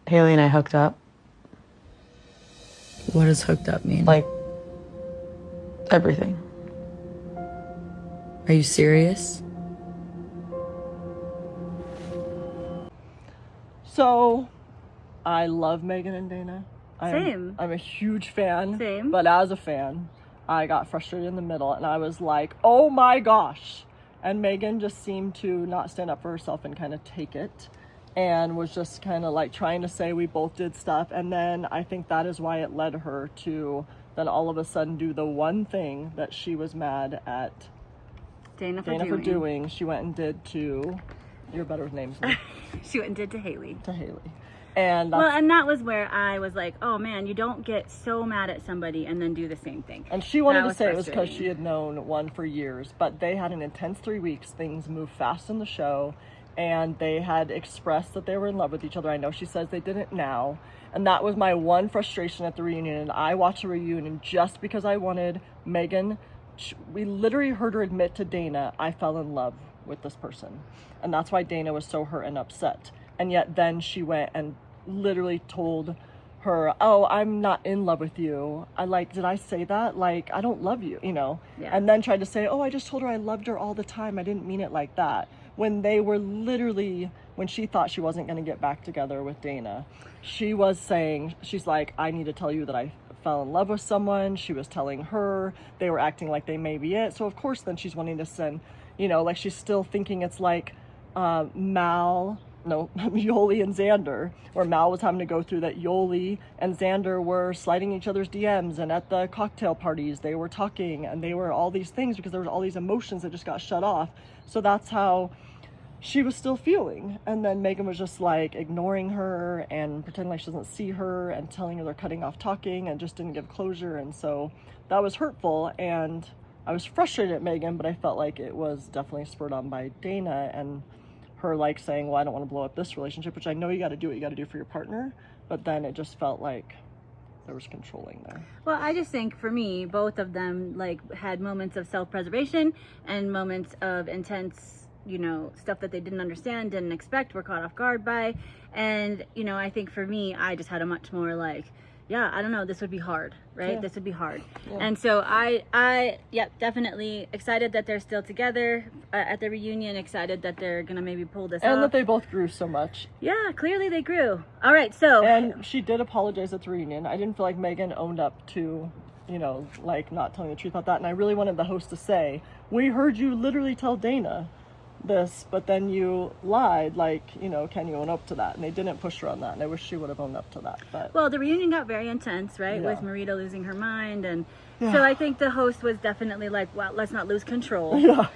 Haley and I hooked up. What does hooked up mean? Like, everything. Are you serious? So, I love Megan and Dayna. Same. I'm a huge fan. Same. But as a fan, I got frustrated in the middle and I was like, oh my gosh. And Megan just seemed to not stand up for herself and kind of take it. And was just kind of like trying to say we both did stuff. And then I think that is why it led her to then all of a sudden do the one thing that she was mad at Dayna for doing. She went and did to, you're better with names than She went and did to Haley. And Well, and that was where I was like, oh man, you don't get so mad at somebody and then do the same thing. And she wanted That to was say it was because frustrating. she had known one for years, but they had an intense 3 weeks. Things moved fast in the show, and they had expressed that they were in love with each other. I know she says they didn't now, and that was my one frustration at the reunion. And I watched the reunion just because I wanted Megan. We literally heard her admit to Dayna, I fell in love with this person. And that's why Dayna was so hurt and upset. And yet then she went and literally told her, oh, I'm not in love with you. Did I say that? Like, I don't love you, Yeah. And then tried to say, oh, I just told her I loved her all the time. I didn't mean it like that. When they were literally, when she thought she wasn't going to get back together with Dayna, she was saying, she's like, I need to tell you that I fell in love with someone. She was telling her, they were acting like they may be it. So of course then she's wanting to send, like she's still thinking it's like Yoli and Xander, where Mal was having to go through that Yoli and Xander were sliding each other's DMs, and at the cocktail parties they were talking, and they were all these things because there was all these emotions that just got shut off. So that's how she was still feeling. And then Megan was just like ignoring her and pretending like she doesn't see her and telling her they're cutting off talking and just didn't give closure. And so that was hurtful, and I was frustrated at Megan, but I felt like it was definitely spurred on by Dayna and her like saying, well, I don't want to blow up this relationship, which I know you got to do what you got to do for your partner, but then it just felt like there was controlling there. Well, I just think for me, both of them like had moments of self-preservation and moments of intense, stuff that they didn't understand, didn't expect, were caught off guard by. And, I think for me, I just had a much more like, yeah, I don't know, this would be hard, right? Yeah. This would be hard. Yeah. And so I definitely excited that they're still together at the reunion, excited that they're going to maybe pull this And off. that they both grew so much. Yeah, clearly they grew. All right, so. And she did apologize at the reunion. I didn't feel like Megan owned up to, like not telling the truth about that. And I really wanted the host to say, we heard you literally tell Dayna this, but then you lied, can you own up to that? And they didn't push her on that, and I wish she would have owned up to that. But Well, the reunion got very intense, right? Yeah. With Marita losing her mind, and Yeah. so I think the host was definitely like, well, let's not lose control. yeah.